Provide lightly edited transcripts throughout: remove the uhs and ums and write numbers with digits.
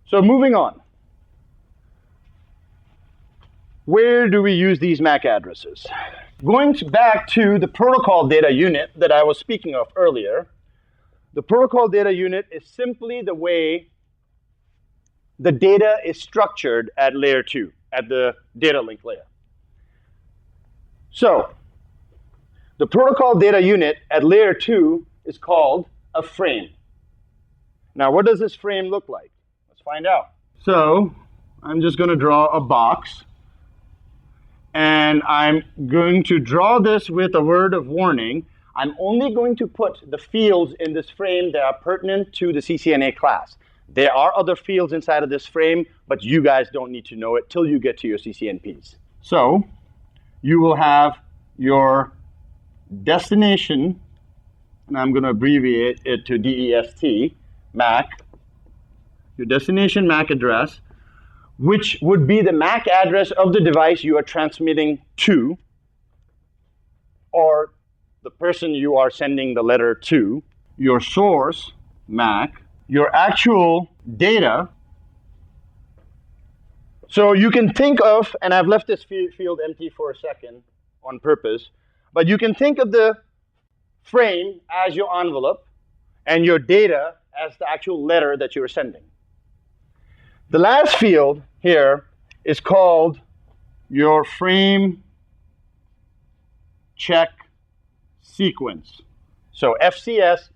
So moving on. Where do we use these MAC addresses? Going back to the protocol data unit that I was speaking of earlier, the protocol data unit is simply the way the data is structured at layer 2, at the data link layer. So, the protocol data unit at layer 2 is called a frame. Now, what does this frame look like? Let's find out. So, I'm just going to draw a box. And I'm going to draw this with a word of warning. I'm only going to put the fields in this frame that are pertinent to the CCNA class. There are other fields inside of this frame, but you guys don't need to know it till you get to your CCNPs. So, you will have your destination, and I'm going to abbreviate it to DEST, MAC, your destination MAC address, which would be the MAC address of the device you are transmitting to, or the person you are sending the letter to, your source, MAC, your actual data. So you can think of, and I've left this field empty for a second on purpose, but you can think of the frame as your envelope and your data as the actual letter that you're sending. The last field here is called your frame check sequence. So FCS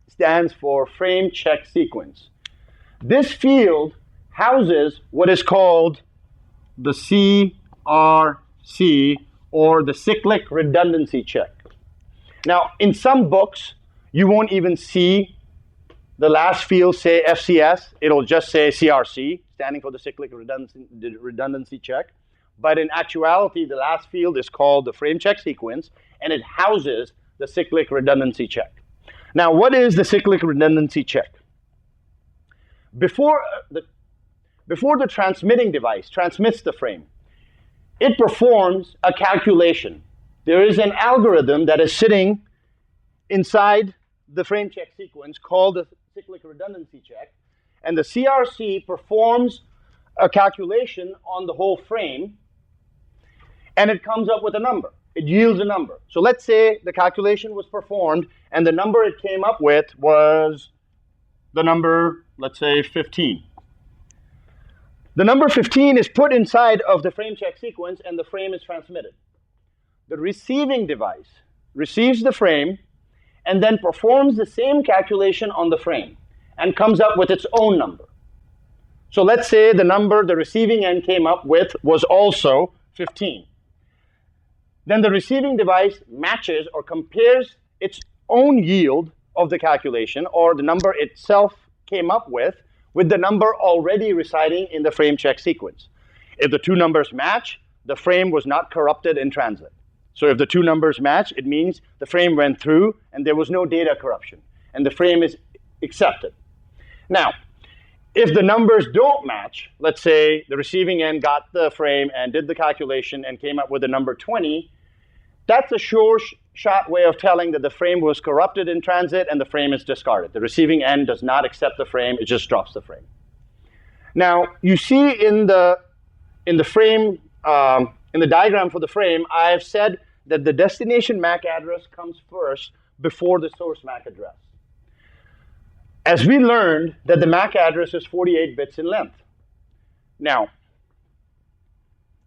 stands for frame check sequence. This field houses what is called the CRC, or the cyclic redundancy check. Now, in some books, you won't even see the last field say FCS. It'll just say CRC, standing for the cyclic redundancy check. But in actuality, the last field is called the frame check sequence, and it houses the cyclic redundancy check. Now, what is the cyclic redundancy check? Before the transmitting device transmits the frame, it performs a calculation. There is an algorithm that is sitting inside the frame check sequence called the cyclic redundancy check, and the CRC performs a calculation on the whole frame, and it comes up with a number. It yields a number. So let's say the calculation was performed, and the number it came up with was the number, let's say, 15. The number 15 is put inside of the frame check sequence, and the frame is transmitted. The receiving device receives the frame and then performs the same calculation on the frame and comes up with its own number. So let's say the number the receiving end came up with was also 15. Then the receiving device matches or compares its own yield of the calculation, or the number itself came up with the number already residing in the frame check sequence. If the two numbers match, the frame was not corrupted in transit. So if the two numbers match, it means the frame went through and there was no data corruption, and the frame is accepted. Now, if the numbers don't match, let's say the receiving end got the frame and did the calculation and came up with the number 20, that's a sure shot way of telling that the frame was corrupted in transit and the frame is discarded. The receiving end does not accept the frame, it just drops the frame. Now, you see in the frame, in the diagram for the frame, I've said that the destination MAC address comes first before the source MAC address. As we learned that the MAC address is 48 bits in length. Now,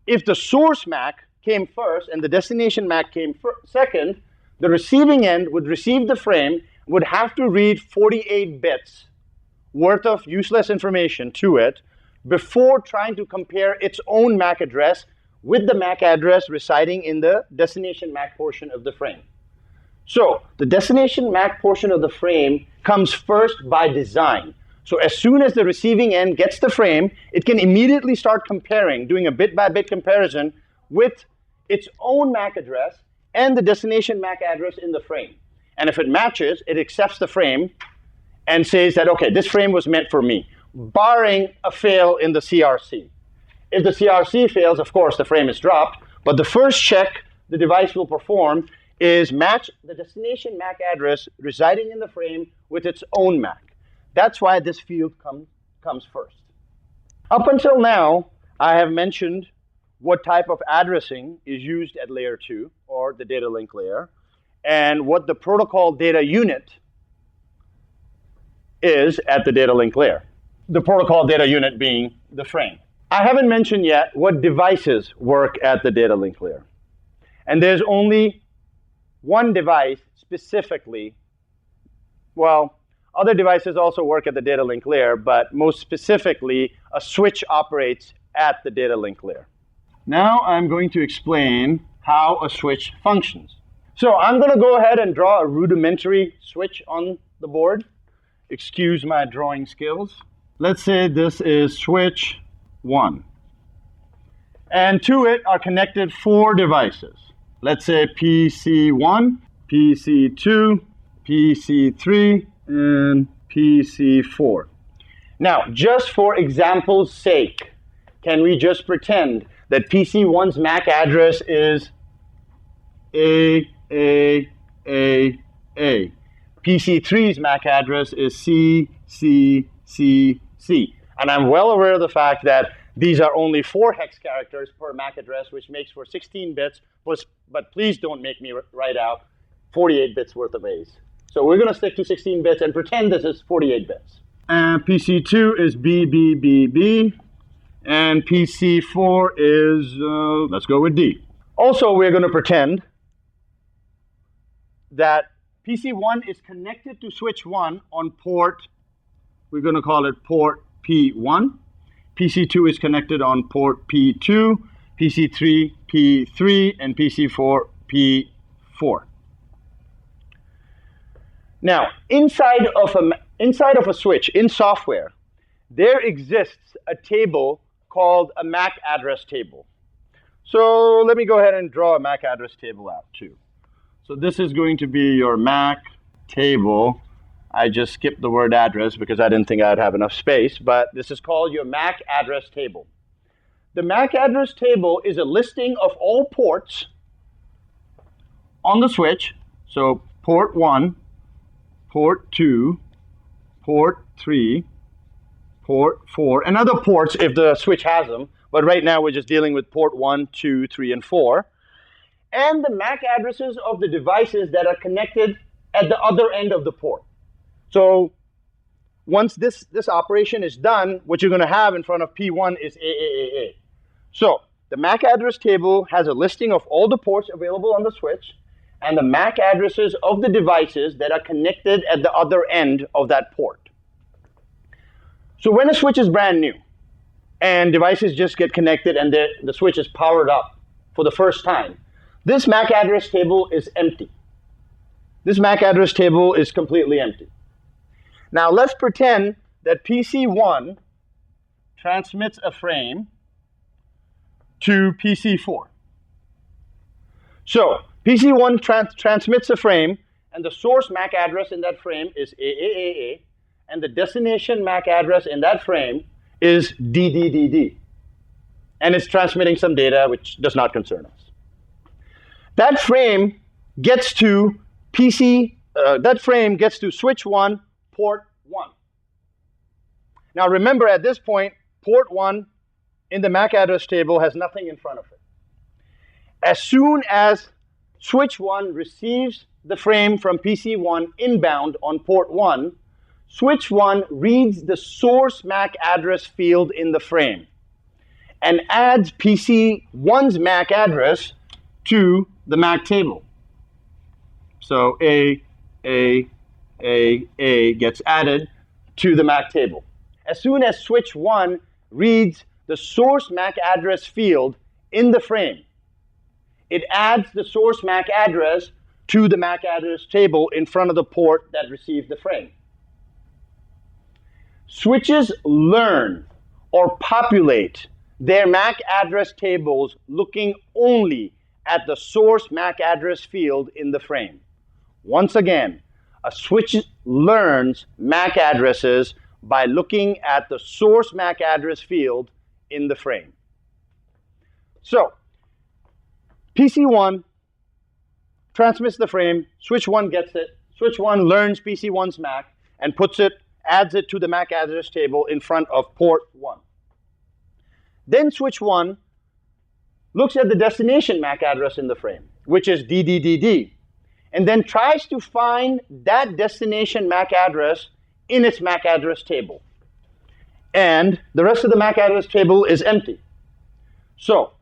if the source MAC came first and the destination MAC came second, the receiving end would receive the frame, would have to read 48 bits worth of useless information to it before trying to compare its own MAC address with the MAC address residing in the destination MAC portion of the frame. So the destination MAC portion of the frame comes first by design. So as soon as the receiving end gets the frame, it can immediately start comparing, doing a bit-by-bit comparison with its own MAC address and the destination MAC address in the frame. And if it matches, it accepts the frame and says that, okay, this frame was meant for me, barring a fail in the CRC. If the CRC fails, of course, the frame is dropped, but the first check the device will perform is match the destination MAC address residing in the frame with its own MAC. That's why this field comes first. Up until now, I have mentioned what type of addressing is used at layer 2, or the data link layer, and what the protocol data unit is at the data link layer. The protocol data unit being the frame. I haven't mentioned yet what devices work at the data link layer. And there's only one device specifically. Well, other devices also work at the data link layer, but most specifically, a switch operates at the data link layer. Now I'm going to explain how a switch functions. So I'm going to go ahead and draw a rudimentary switch on the board. Excuse my drawing skills. Let's say this is switch 1. And to it are connected 4 devices. Let's say PC1, PC2, PC3, and PC4. Now, just for example's sake, can we just pretend that PC1's MAC address is A. PC3's MAC address is C. And I'm well aware of the fact that these are only 4 hex characters per MAC address, which makes for 16 bits, but please don't make me write out 48 bits worth of A's. So we're going to stick to 16 bits and pretend this is 48 bits. And PC2 is B, and PC4 is, let's go with D. Also, we're going to pretend that PC1 is connected to switch 1 on port, we're going to call it port P1. PC2 is connected on port P2, PC3 P3, and PC4 P4. Now, inside of a switch, in software, there exists a table called a MAC address table. So let me go ahead and draw a MAC address table out too. So this is going to be your MAC table. I just skipped the word address because I didn't think I'd have enough space, but this is called your MAC address table. The MAC address table is a listing of all ports on the switch. So port 1, port 2, port 3, port 4, and other ports if the switch has them. But right now we're just dealing with port 1, 2, 3, and 4. And the MAC addresses of the devices that are connected at the other end of the port. So once this operation is done, what you're going to have in front of P1 is AAAA. So the MAC address table has a listing of all the ports available on the switch and the MAC addresses of the devices that are connected at the other end of that port. So when a switch is brand new and devices just get connected and the switch is powered up for the first time, this MAC address table is empty. This MAC address table is completely empty. Now let's pretend that PC1 transmits a frame to PC4. So PC1 transmits a frame, and the source MAC address in that frame is AAAA, and the destination MAC address in that frame is DDDD. And it's transmitting some data which does not concern us. That frame gets to switch 1, port 1. Now remember, at this point, port 1 in the MAC address table has nothing in front of it. As soon as switch 1 receives the frame from PC1 inbound on port 1, switch 1 reads the source MAC address field in the frame and adds PC1's MAC address to the MAC table. So A gets added to the MAC table. As soon as switch 1 reads the source MAC address field in the frame, it adds the source MAC address to the MAC address table in front of the port that received the frame. Switches learn or populate their MAC address tables looking only at the source MAC address field in the frame. Once again, a switch learns MAC addresses by looking at the source MAC address field in the frame. So, PC1 transmits the frame, switch 1 gets it, switch 1 learns PC1's MAC and adds it to the MAC address table in front of port 1. Then switch 1 looks at the destination MAC address in the frame, which is DDDD, and then tries to find that destination MAC address in its MAC address table. And the rest of the MAC address table is empty. So,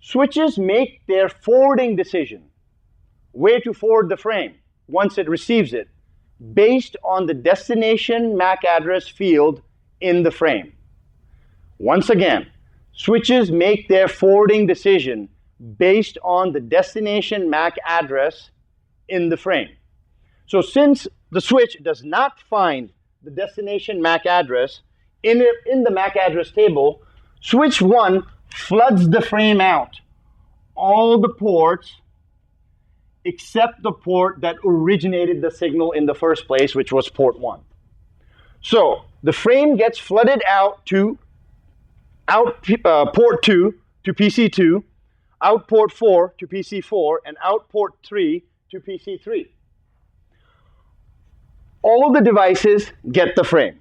switches make their forwarding decision, where to forward the frame once it receives it, based on the destination MAC address field in the frame. Once again, switches make their forwarding decision based on the destination MAC address in the frame. So since the switch does not find the destination MAC address in the MAC address table, switch 1 floods the frame out, all the ports except the port that originated the signal in the first place, which was port 1. So the frame gets flooded out to port 2 to PC2, out port 4 to PC4, and out port 3 to PC3. All of the devices get the frame.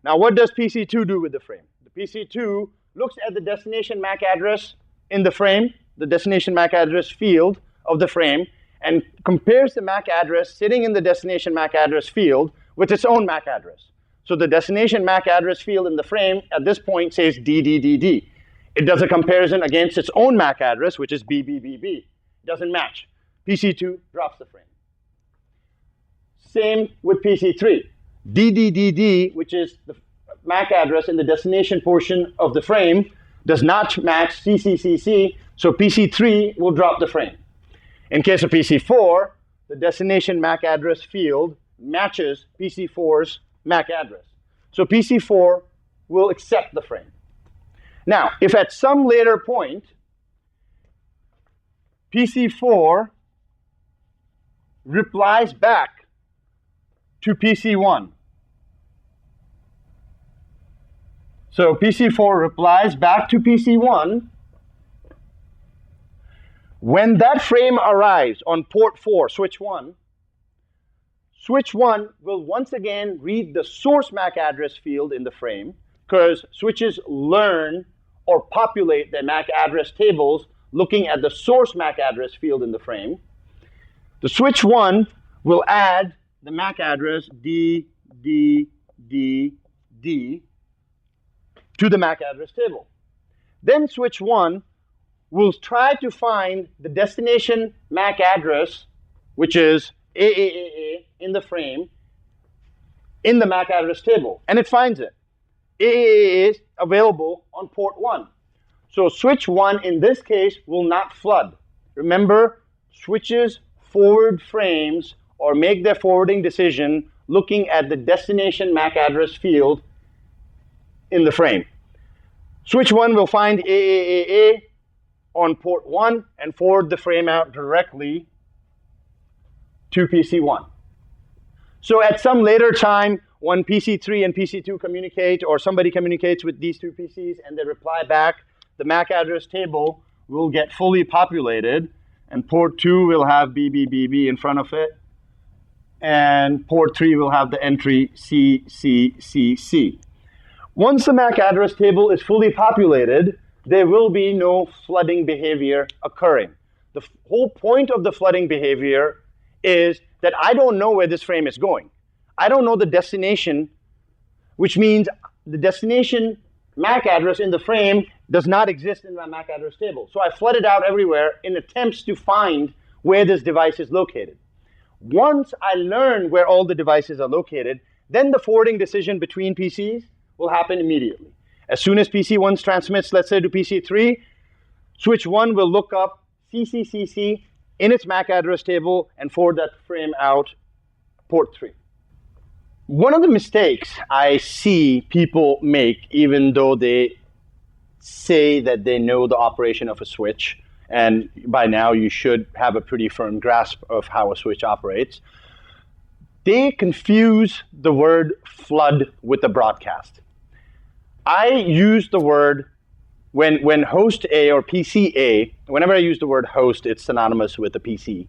Now what does PC2 do with the frame? The PC2 looks at the destination MAC address in the frame, the destination MAC address field of the frame, and compares the MAC address sitting in the destination MAC address field with its own MAC address. So the destination MAC address field in the frame at this point says DDDD. It does a comparison against its own MAC address, which is BBBB. Doesn't match. PC2 drops the frame. Same with PC3. DDDD, which is the MAC address in the destination portion of the frame, does not match CCCC, so PC3 will drop the frame. In case of PC4, the destination MAC address field matches PC4's MAC address. So PC4 will accept the frame. Now, if at some later point, PC4 replies back to PC1. So PC4 replies back to PC1. When that frame arrives on port 4, switch 1 will once again read the source MAC address field in the frame, because switches learn or populate their MAC address tables looking at the source MAC address field in the frame. The switch 1 will add the MAC address DDDD to the MAC address table. Then switch 1 will try to find the destination MAC address, which is AAAA in the frame, in the MAC address table, and it finds it. AAA is available on port 1. So switch 1 in this case will not flood. Remember, switches forward frames or make their forwarding decision looking at the destination MAC address field in the frame. Switch 1 will find AAAA on port 1 and forward the frame out directly to PC1. So at some later time, when PC3 and PC2 communicate, or somebody communicates with these two PCs and they reply back, the MAC address table will get fully populated, and port 2 will have BBBB in front of it, and port 3 will have the entry CCCC. Once the MAC address table is fully populated, there will be no flooding behavior occurring. The whole point of the flooding behavior is that I don't know where this frame is going. I don't know the destination, which means the destination MAC address in the frame does not exist in my MAC address table. So I flood it out everywhere in attempts to find where this device is located. Once I learn where all the devices are located, then the forwarding decision between PCs will happen immediately. As soon as PC1 transmits, let's say, to PC3, switch 1 will look up CCCC in its MAC address table and forward that frame out port 3. One of the mistakes I see people make, even though they say that they know the operation of a switch, and by now you should have a pretty firm grasp of how a switch operates, they confuse the word flood with the broadcast. I use the word, when host A or PC A, whenever I use the word host, it's synonymous with the PC.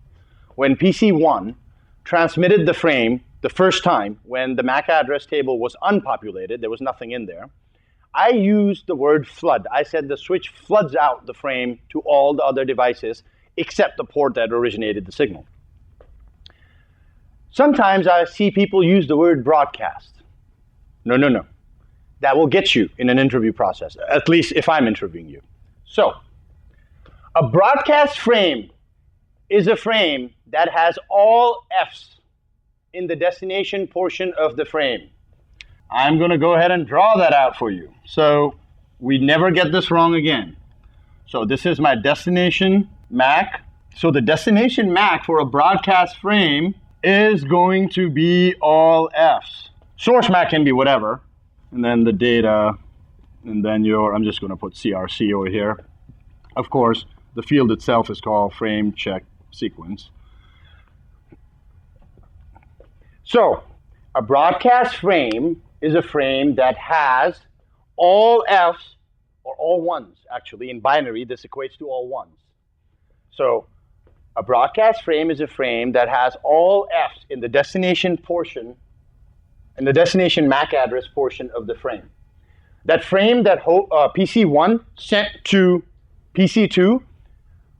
When PC1 transmitted the frame the first time, when the MAC address table was unpopulated, there was nothing in there, I used the word flood. I said the switch floods out the frame to all the other devices except the port that originated the signal. Sometimes I see people use the word broadcast. No, no, no. That will get you in an interview process, at least if I'm interviewing you. So, a broadcast frame is a frame that has all Fs in the destination portion of the frame. I'm going to go ahead and draw that out for you, so we never get this wrong again. So this is my destination MAC. So the destination MAC for a broadcast frame is going to be all Fs. Source MAC can be whatever, and then the data, and then I'm just going to put CRC over here. Of course, the field itself is called frame check sequence. So a broadcast frame is a frame that has all Fs, or all ones, actually. In binary, this equates to all ones. So a broadcast frame is a frame that has all Fs in the destination portion, in the destination MAC address portion of the frame. That frame that PC1 sent to PC2,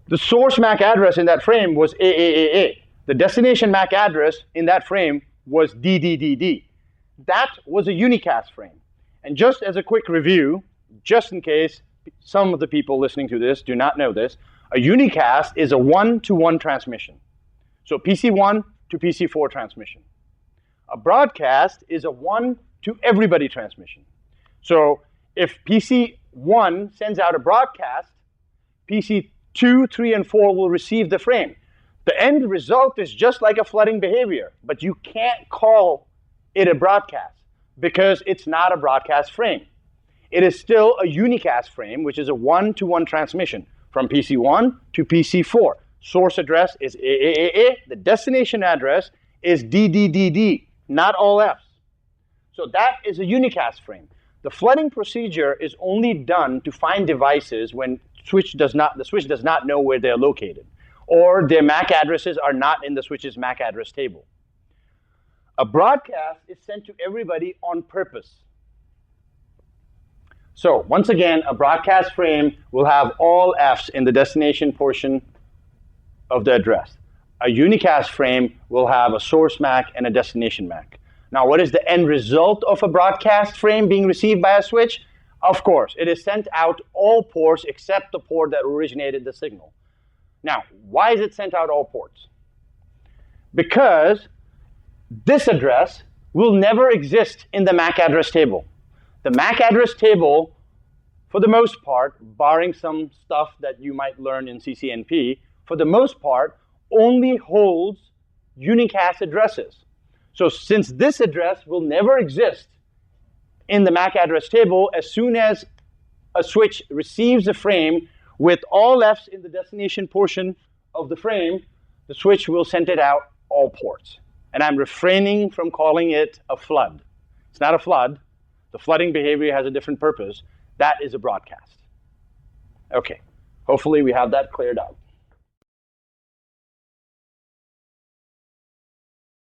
the source MAC address in that frame was AAAA. The destination MAC address in that frame was DDDD. That was a unicast frame. And just as a quick review, just in case some of the people listening to this do not know this, a unicast is a one-to-one transmission. So PC1 to PC4 transmission. A broadcast is a one-to-everybody transmission. So if PC1 sends out a broadcast, PC2, 3, and 4 will receive the frame. The end result is just like a flooding behavior, but you can't call it a broadcast because it's not a broadcast frame. It is still a unicast frame, which is a one-to-one transmission from PC1 to PC4. Source address is AAAA. The destination address is DDDD, not all Fs. So that is a unicast frame. The flooding procedure is only done to find devices when the switch does not know where they're located, or their MAC addresses are not in the switch's MAC address table. A broadcast is sent to everybody on purpose. So once again, a broadcast frame will have all Fs in the destination portion of the address. A unicast frame will have a source MAC and a destination MAC. Now, what is the end result of a broadcast frame being received by a switch? Of course, it is sent out all ports except the port that originated the signal. Now, why is it sent out all ports? Because this address will never exist in the MAC address table. The MAC address table, for the most part, barring some stuff that you might learn in CCNP, for the most part, only holds unicast addresses. So since this address will never exist in the MAC address table, as soon as a switch receives a frame with all Fs in the destination portion of the frame, the switch will send it out all ports. And I'm refraining from calling it a flood. It's not a flood. The flooding behavior has a different purpose. That is a broadcast. Okay, hopefully we have that cleared out.